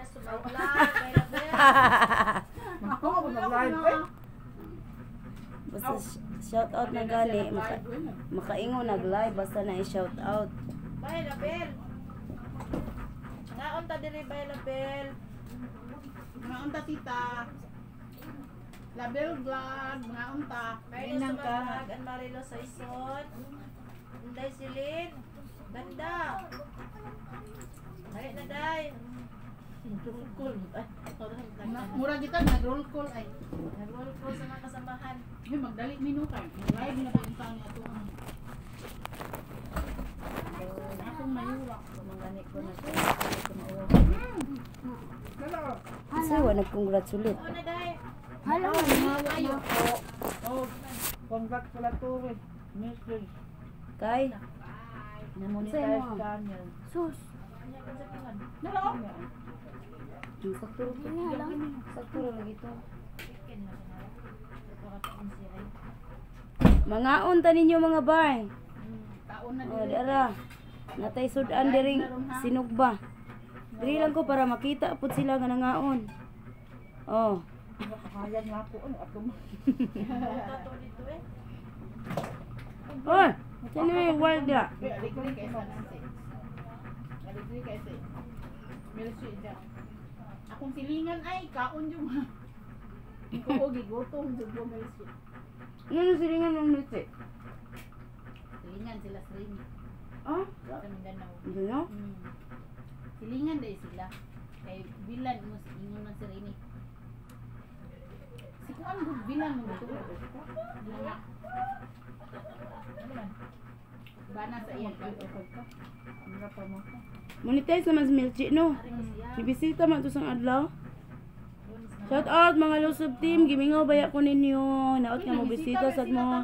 na sumaglag, may label. Ako ako nag-live eh. Basta shout out na gani, makaingo nag-live basta na i-shout out. May label. Naon ta diri may label. Mga unta tita. Label vlog, mga unta. May no sumaglag, ang Marilo sa isot. Inday silin. Ganda. Mali na day. Cool. Ay, Mura kita nag-roll call ay. nag-roll ko sa mga kasamahan. Hey, magdali minutan. Live na pinta ni ato ang akong mayura. Mangani ko na siya. Hello. Kasi wala nag-congratulate. Oo na day. Hello. Ayo. Oh, congratulatory message. Kay, Na-monetize ka niya. sus. Kanya kan sa pingan. Hello. Sakto lang. Sakto lang ito. Chicken na kinara. Pagkakain siya ay. Mangaon ta ninyo mga bay. Taon na Oh, dara. Natay sudan diring sinugba. Diri lang ko para makita pud sila nga nangaon. Oh, Kaya nga ako ato mo. Tato dito eh. oy, sino yung walda? Alikli kay sa nasi. Alikli kay sa. Milsi dyan. Akong silingan ay kaon yung ko gigutong jud mo milsi. Ano silingan ng niti? Silingan sila sring Ah, sa Mindanao. hindi no? Silingan dai sila. Kay bilan mo sa ingon man sa rini. Si kuan gud bilan mo dito. Mga bana sa iyang pag-upod ka. Ano pa mo? Monetize naman si Milchi, no? Ari ko siya. Bibisita man to sang adlaw. Lunes na. Shout out mga Lusog team, gimingaw baya ko ninyo. Naot nga mo bisita sa mo.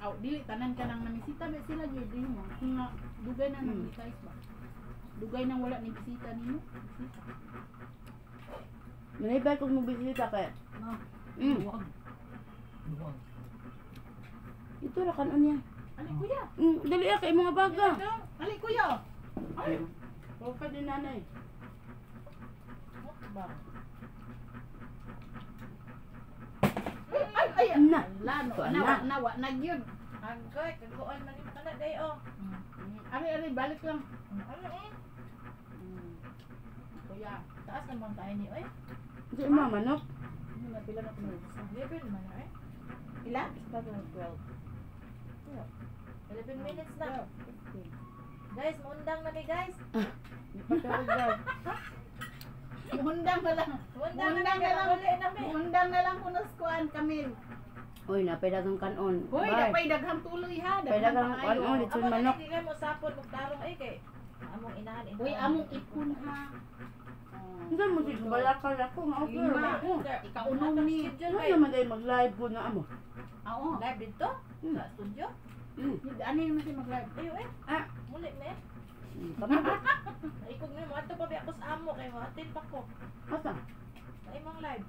Aw, dili tanan ka nang namisita ba sila gyud din mo. Kung nga dugay na nang guys ba. Dugay nang wala ni bisita ninyo. Manibay kung mo bisita kay. No. Mm. Ito ra kanon niya. Ali kuya. Dali kay mga baga. Ali kuya. Ay. O ka din nanay. Ba. Ay, Na. lano, Kuan nawa, na. nawa, nagyud. Agay, kaguan man ni kana day oh. Ari, balik lang. Ano eh? Kuya, Taas naman tayo ni oy. Di mo manok. ano na pila na kuno? Level man na eh. Pila? 11 minutes na. Guys, muundang na ni guys. Muundang na lang. Muundang Muundang na lang. Uli na mi. Muundang na lang kuno sa kuan Kamil. Uy, napay kanon. Hoy, dapay daghang tuloy ha. Pwede Daghang kang paayo. ano, lechon Ako manok. na hindi mo sapon magtarong ay kay among inahan. Hoy, among ipon ha. Hindi mo di balakal ako nga okay. Lima. Ikaunom ni. Ano naman tayo mag-live po na amo? Oo. Live dito sa studio. Ano yung masi mag-live? Ayo eh. Ah, Muli me. tama. Naikog ni mo ato pa biya ko sa amo kay matin pa ko. Asa? Sa imong live.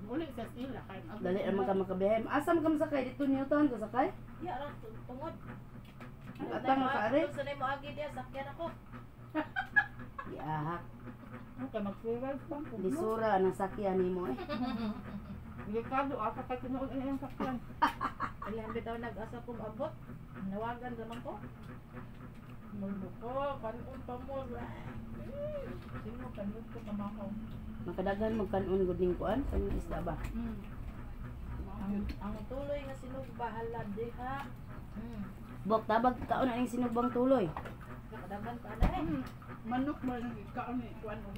Uli sa sila kay. Dali naman ka makabiyahe. Asam ka masakay dito Newton ka sakay? Ya ra tungod. Atang makaari? Sa mo agi dia sakyan ako. Yahak. Kay mag-live pa. Lisura ang sakyan nimo eh. Delikado asa kay tinuod ang sakyan. Ilang bitaw nag-asa ko abot. Nawagan naman ko. Mulbo ko, kanon pa mo. Sino kanon ko kamahaw. Makadagan magkanon gud ning kuan sa isda ba? Ang tuloy nga sinugba halad diha. Bok tabag kaon aning sinugbang tuloy. Nakadagan pa na eh. Manok mo nang ikaon ni kuan og.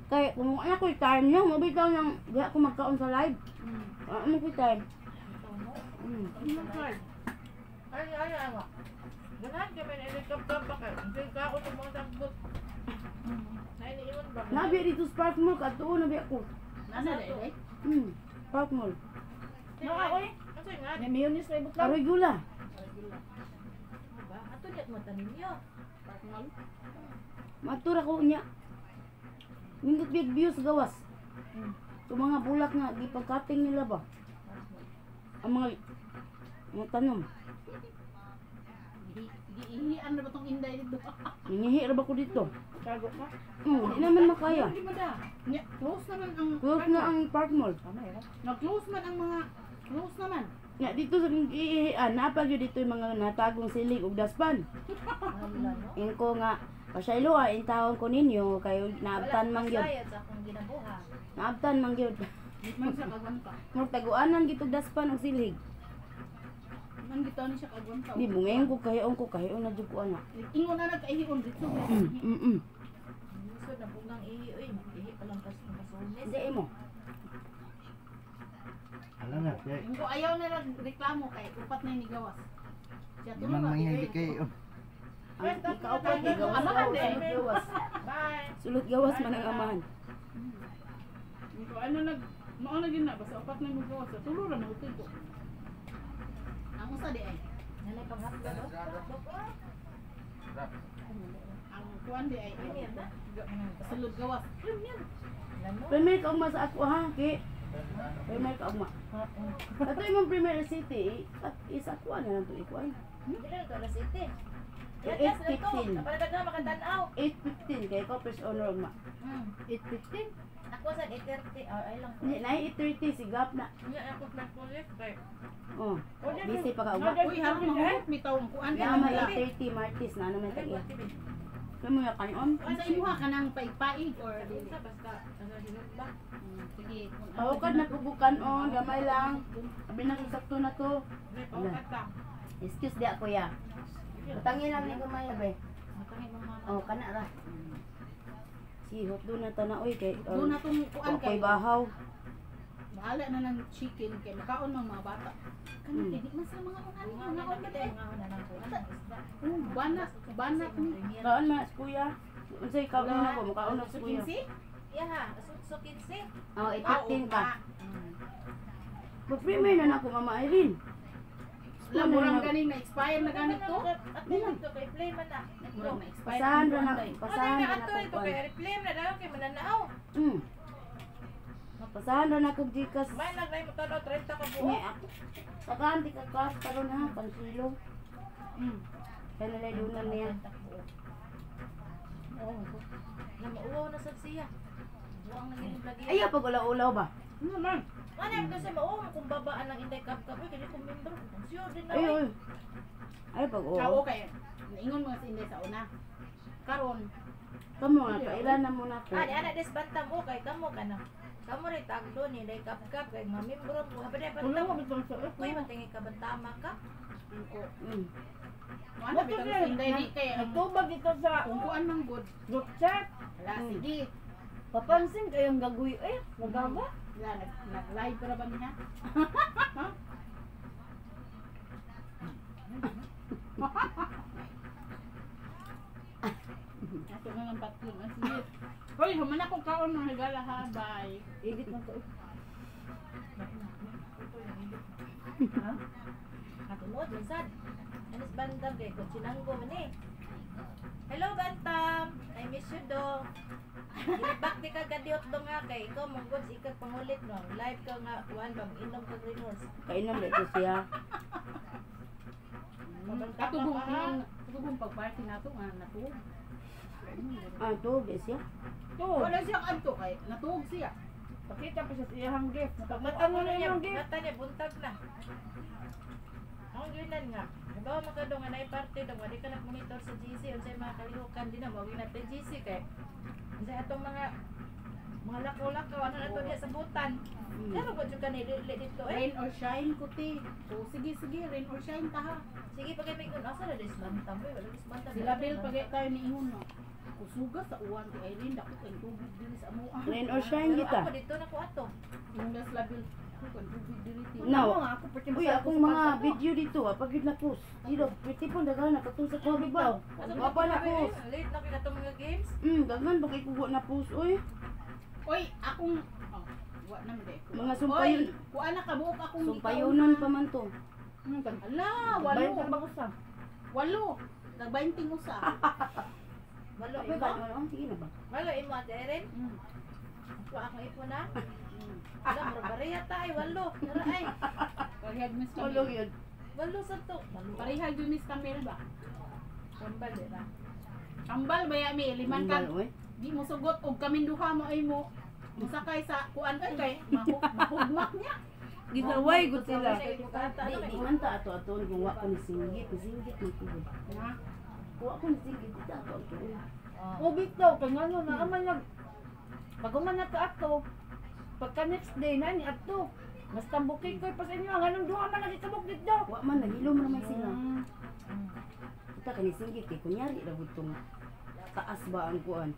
Kay kung ano ko time nyo, mabitaw nang di ako magkaon sa live. Ano ko time? Ay, ano. Ganahan kami na ilikap-kap pa kayo. Hindi ka ako sa mga sagbot. Nainiiwan ba? Nabi dito sa Park Mall, katuon nabi ako. Nasa dai? Park Mall. Nakaoy. Kasi nga. May mayonnaise na ibutang. Aroy gula. Ba, ato diat mata ninyo. Matura ko niya. Nindot big view sa gawas. Yung mga bulak nga, di pagkating nila ba? Ang mga tanom. Giihian na ba tong Inday dito? Nangihi ra ba ko dito? Kago ka? Di naman makaya. Hindi mo da. Nya, close naman ang Close na ang Park Mall. Tama yun. Nag-close man ang mga close naman. Nga dito sa iihian, napag yun dito yung mga natagong siling ug daspan. Wala, no? Ingko nga, pasaylo in taon ko ninyo, kayo naabtan man gyud. Sayad sa akong ginabuha. Naabtan man gyud. Di man siya kagwanta. Murag taguanan gitog daspan ug silig. Man gitaw ni siya kagwanta. Di bungeng ko kayo na jud ko ana. Ingon na nagkaihion dito. Mm. Gusto na bugang ihi. Uy, ihi pa lang kasi masulis. Hindi mo. Alam na, kaya Ingo ayaw na nagreklamo kay upat na ni gawas. Siya di man mangyayari kayo. Ang ikaupat kay gawas. Amahan din. Sulot gawas. Bye! Sulot gawas man ang amahan. Ingo ano mao na gina basta upat na ni gawas. Tulo ra mo ko. Ang usa di ay. Nanay panghapon, no? Ang kuan di ay. Premium na? Sulod gawas. Premium. Alam mo? Premier ka ugma sa ako ha, ki. Premier ka ugma. Ato imong Premier City, isa ko na lang to ikuan. Hindi na ito, alas 7. Yan, 8:15. yes, ito. Kapaladag na makatanaw. 8:15 kay ko first honor ugma. 8:15? Ako sa 8:30. Ay lang. Ni na 8:30 si Gap na. Hindi ako nagpulit. Oh. Busy pa ka ugma. Uy, harap mahurot bitaw ang kuan ka Naman nila. 8:30 Martis na naman Ay, tagi. buwan, TV. Kamo ya kanon. Sa imuha ka nang paigpaig or dili. Basta, sinod ba? Sige. kung ano Pawkad na kubukan on, gamay lang. Abi na sakto na to. May paukat lang. Excuse di ako ya. Utangin lang ni gamay be. Matangin mo mama. Oh, kana ra. Sihot do na ta na oy kay. Doon na tong kuan Ako'y kay bahaw. bahala na ng chicken kay makaon ng mga bata. Kana kay di man sa mga Nga mga na mga kita, nga na lang po. Isda. banat ni. Kaon man sa kuya. Unsay kaon na ko, makaon na sa kuya. Iya ha, so 15. Oh, 8:15 ka. Mag-premier na nako Mama Irene. Murang ganing na expire na ganit to. At dito kay play man na. Murang na expire. Pasahan ra na, Pasahan pasahan na ra ato na ito ko. kay replay na daw kay mananaaw. Pasahan ra na kog gikas. May naglay mo tanaw 30 ka Ni buo. ako. Tagaan di ka kas karon ha, pang kilo. Kaya nalay dunan niya. Oo. Na mauwaw na sa siya. Buang nang inyong lagi. Ayaw pag ulaw-ulaw ba? Naman. Ano yung kasi mauwaw mo kung babaan ng Inday Cup Cup. Kaya kung member. Sure din na. Ay, ay. Ay, pag Kao oo. kay naingon mo sa Inday sa una. Karon Kamo nga, kailan na muna ko. Ah, di ana desbantam mo kay kamo ka na. Kamo rin tagdo ni Inday Cup Cup kay mamembro mo. Habi na ulo mo bantam. bitong sa Uy, matingi ka bantama ka. ko. Mm. Ano bitong sa Inday di kay ang Nagtubag ito sa kung kuan mang good. group chat. Wala sige. Papansin kayong gagoy. Eh, nagaba. Wala nag-live para ba niya? Ato na ng patlo. Sige. Hoy, human ako kaon ng higala ha. Bye. Edit na to. Katunod, minsan. Anis bandam kay kung sinanggo man eh. Hello Bantam, I miss you do. Gilibak di ka gadiot do nga kay ikaw mong goods ikag pangulit no. Live ka nga kuan bang inom ka green horse. Kainom dito siya. Katubong pag-party nato nga natuog. Ah, to, siya. To, Wala siya kanto kay natuog siya. pakita pa siya sa iyang gift. Pag Mata mata mo na niya, yung gift. mata niya buntag na. Ang ginan nga. Halimbawa makado nga na party daw wala ka nag-monitor sa GC unsay mga kalihukan din na mawag natin GC kay unsay atong mga lakaw-lakaw ano na to diya sa butan. Pero ko jud kanay dili dito eh. Rain or shine kuti. So sige rain or shine ta ha. Sige pagay may kun asa na disbantam boy wala disbantam. Sila Bill pagay tayo ni ihon no. Kusuga sa uwan ti Irene dako kay tubig diri sa amuan. Rain or shine Pero kita. ako dito na ko ato. Yung gas labil ko tubig diri ti. No. Ako nga, ako pati Uy, akong mga video dito, pagid na post. Dilo, pwede po daghan na katong sa COVID ba? Wapa na post. Late na kita mga games. Daghan bagay kuha na post oy. Oy, akong wa na mede ko. Mga sumpayon. Oy, kuan na kabuok akong Sumpayonan pa man to. Ala, Bayan walo. sa bagusa. Walo. Nag-20 usa. Malo Uy, imo. ano, sige na ba? Malo imo ate Erin. Wa ako ipo na. Ala mo bariya ta ay walo. Tara ay. Parehag Miss Ulo Camille. yun. Walo sa to. Walo. Parehag yung Miss Camille ba? Kambal di ra. Ambal baya mi liman ka. Ambal, oy. Di mo sugot og kamin duha mo ay mo. Musakay sa kuan ay kay mahugmak niya. Gisaway gud sila. Sa bukata Di ano di kay. man ta ato-ato kung wa ko ni singgit man ko. Na. Wa ko ni singgit ta ato. Oh. Ubik daw, kaya nga na aman nag... Pag uman na ka ato, pagka next day na ni ato, mas tambukin ko pa sa inyo, anong duha man lagi tabok dito. Wa man nahilom naman sila. Mm. Kita kani singgit kay kunyari ra gud tong taas ba ang kuan.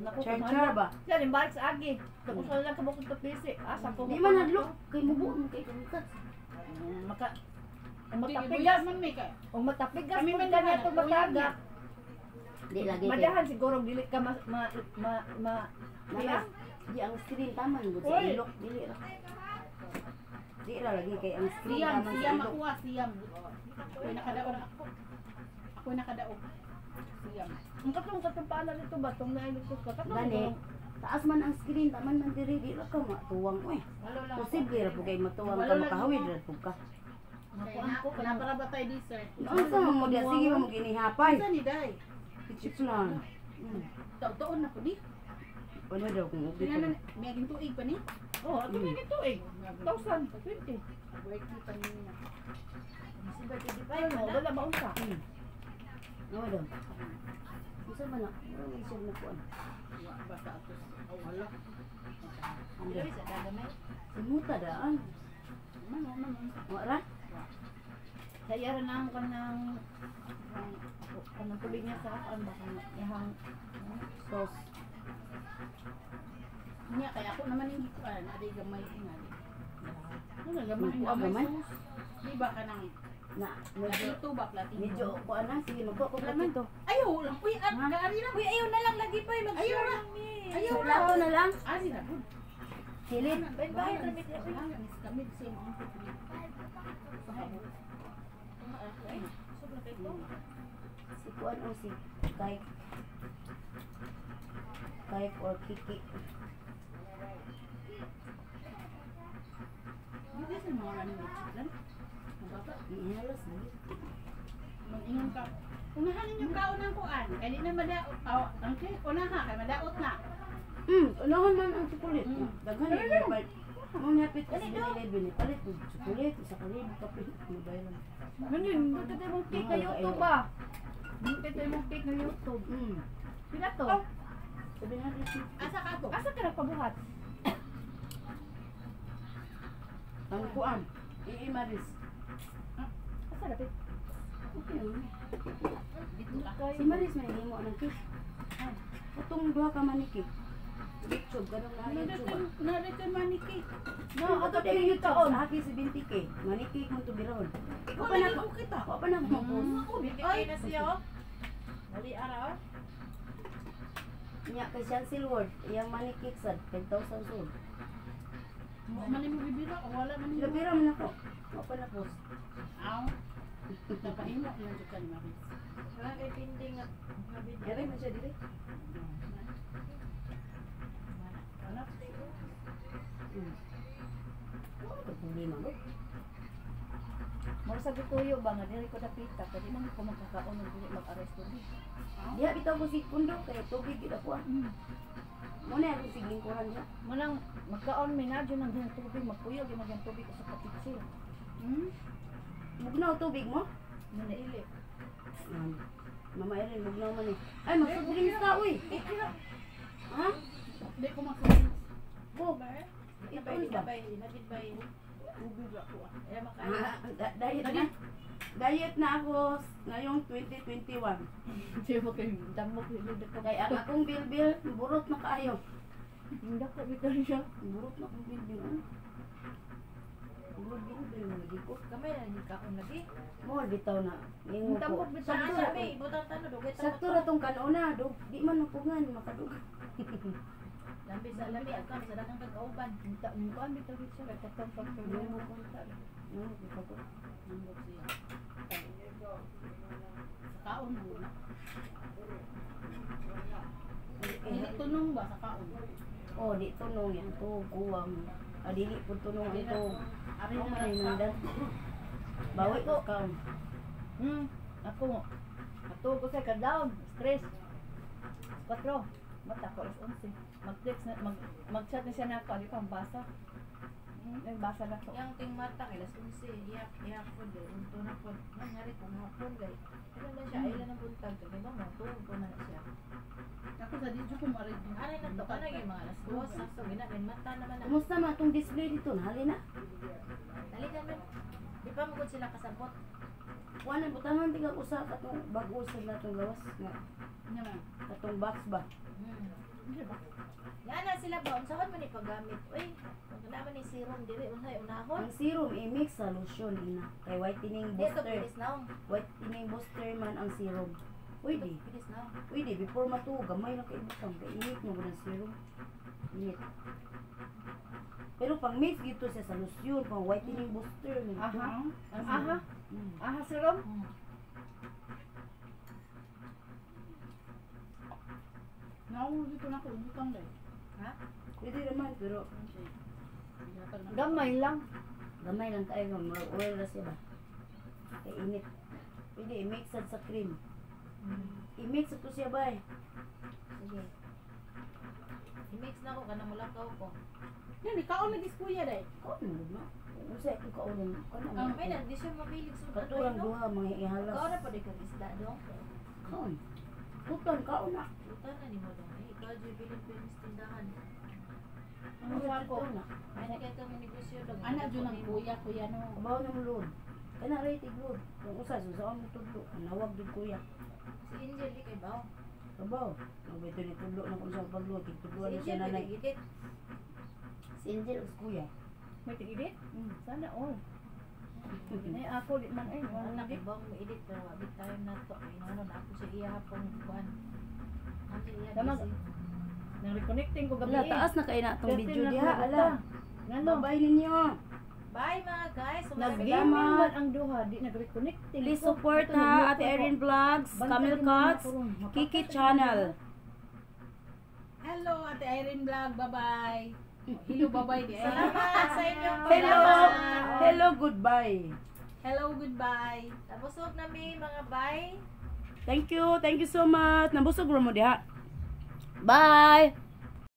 Naku, Char ba? Yan, imbalik sa agi. Tapos wala lang kabok ito pisi. Asa ko. Di man hadlok kay mubo man kay kamikat. Maka... Ang Di matapigas, man mi kay. ang matapigas Kami mo man ganyan naman, itong kuya mataga. niya. Di lagi kay Madahan siguro dili ka Nala, di ang screen taman gud sa Oy. ilok dili ra. Di ra lagi kay ang screen Siyam, taman sa siyam ilok. makuha, siyam. Ako nakadaog ako. Ako nakadaog. Siyam. Ang katong paana dito ba? Itong nailikot ka. Katong Gani, taas man ang screen taman man diri di ra ka matuwang oy. Walo lang ako. Posible ra pud kay matuwang Wala ka lang makahawid mo. ra pud ka. Nakuan ko kana para ba tayo dessert. Unsa mo dia sige mo ginihapay. Sa ni day. Chips lang. Taon na po di. Wala daw kung ubi Pinanan ko. may aging tuig pa ni. Oh, ato na ito eh. 1,020. Work kita niya. Si Bertie di pa Ayun mo, wala ba unsa? Wala daw. Unsa man na? Wala siya na kuan. Wa basta atos. Oh wala. Ando. Dili sa dagamay. Simuta daan. Man. Wala. Kaya rin ang kanang kanang tubig niya sa akin ba kanang ihang Sauce. Niya kaya ako naman hindi ko adi gamay ingali. Ano gamay Gamay? gamay sus. Di ba kanang Na medyo latito ba latito? medyo kuan na sige magko ko Laman. dito. Ayaw lang uy at kaari na. Uy, ayaw na lang lagi pa Ayaw mag-share na. lang ni. Ayaw So, lato na lang. Ari na pud. Silid. Bahay ramit ya. Kami same input. Sobra kay ko. Si kuan o si Kai. Kai or Kiki. Hindi sa mga ano ni chiklan. Mababa. Ihalas na. Mag-ingon ka. Unahan yung kaon ng kuan. Kaya di na madaot. Ang unaha kay madaot na. Unahan man ang chocolate. Mm. Daghan ni bal. Mo nyapit kasi ni palit og chocolate sa kalib kape mo bayran. Ganun, dito tayo mong cake na YouTube ba? Dito tayo mong cake na YouTube. Pila to? Sabi na rin Asa ka to? Asa ka nagpabuhat? ang kuan. Maris. Asa na pit? Okay lang. Dito ka. Si Maris may himo ng cake. Katong duha ka man ni cake. YouTube ganun na YouTube. Narito maniki. No, ato din yung taon. Haki si Binti K. Manikik mo to biron. Ikaw pa na Wala ko kita. Ako pa na mo po. Bigay na siya oh. Dali araw. Nya kay Sean Silward, iyang manikik sad 10,000 sold. Mani mo bibira o wala man Sila pira man ako. Ako pa na post. Aw. Napahimo lang jud kan Maris. Wala kay pinding at mabit. Yari man siya dili. Anak. Ito problema mo. Mura sa tuyo ba nga dili ko napita, pwede man ko magkakaon ng dili mag-aresto di. Diha bitaw ko si Pundo kay tubig gid ako. Mo na ako siging kuran niya. Manang magkaon may nadyo ng ganang tubig, magpuyo gyud ng tubig sa kapitsil. Mugnaw tubig mo? Nanaili. Mama Erin mugnaw man eh. Ay magsugling ka uy. Ha? Di ko makita. Ko. Ito ba? Inabit ba yun? Tubig ako. Eh makaya. Diet na. Diet na ako ngayong 2021. Di mo kayo damok dili ko Kay ang akong bilbil, burot na kaayo. Hindi ko bitaw siya. Burot na akong bilbil. Burot bilbil na lagi ko. Kamay na hindi ka akong lagi. Mo bitaw na. Ingo ko. Damok bitaw Saan siya. sabi? Butang tanong. Dugay Sakto ra tong kanuna, di man mapungan makadug. Lambi sa lambi. At kami sa dakang kag-auban. Mukaan bitaw siya kay katong pagtuloy mo kunta. Nandot siya. Sa kaon mo na. Hindi tunong ba sa kaon? Oh, di tunong yan to, kuwang. Dili pud tunong ang to. Ari Ako na man lang nandan. Bawi ko kaon. Ako Tuwa ko siya ka-down. Stress. 4. Mata ko alas 11. Mag-text na, mag-chat na siya na ako. Di pa, basa. Nagbasa na ko. Yang ting mata kay las 11, iyak po de, unto na po. Nangyari kung hapon gay. Pero na siya ay lang buntag kay ba mo tuon ko na siya. Ako sa dito ko marid. Ari na to kana gyud mga alas 2 sakto ginanin mata naman na. Kumusta ma itong display dito? Nahali na. Dali naman. Di pa mo gud sila kasabot. Wala butangan tiga usa katong bag-o sila itong gawas nga. Naman. Katong box ba? Hindi ba? Yana sila ba unsaon man ni paggamit? Uy, kung naman ni serum diri unsay unahon. Ang serum i-mix sa lotion ina. Kay whitening Dito booster. pilis naong. Whitening booster man ang serum. Pwede. Pilis naong. Pwede before matuo gamay na kay butang kay init mo gud ang serum. Init. Pero pang mix gito siya sa lotion, pang whitening booster man. Aha. Ang Aha. serum. Mm. Aha, serum. Naku, dito na ko. Butang dahil. Ha? Pwede naman pero Gamay lang. gamay lang kayo murag oil ra siya ba. Kay init. Pwede i-mix sad sa cream. I-mix ito siya ba eh. Sige. I-mix na ko kanang mulakaw ko. Yan, ikaw lagi kuya dahil. Kaon mo na. Usa ito kaon mo. Ang may nang di siya mabilig sa Katurang duha mga ihalas. Ikaw na pa di ka isda dong. Kaon. Puton kaon na. Puta na ni mo dong. Ikaw jud bilin Pilipinas tindahan. Ang usa ko. Ay na kaya kami negosyo dong. Anak dyan ang kuya no. Abaw na mo load. Kana rated load. Kung usa sa mo tudlo. Nawag din kuya. Si Angel di kay baw. Abaw. Nabito ni tudlo na kung sa pagluwag. Tudlo Si na siya Angel nanay. di gidit. Si Angel os kuya. May tigidit? Sana all. Eh ako di man ay. Wala Wala kay baw mo edit pero wabit tayo na to. Ay ano na ako sa iya hapon kuan. Ang iya Damag. busy. Nang reconnecting ko gabi. Ala taas na kay na tong video diha. Ala. Ngano? Bye ninyo. Bye mga guys. Nag-gaming man ang duha, di nag-reconnecting. Please ko. support Ito, ha nag-mute Ate ako. Erin Vlogs, Bantay Camel mo na Cuts, ako ron. Kiki Mapapasok Channel. Hello, Ate Irene Vlog. Bye-bye. Hello, bye-bye di. Salamat sa inyong Hello. pagmamahal. Hello, goodbye. Hello, goodbye. Nabusog nami mga bye. Thank you so much. Nabusog mo diha. Bye.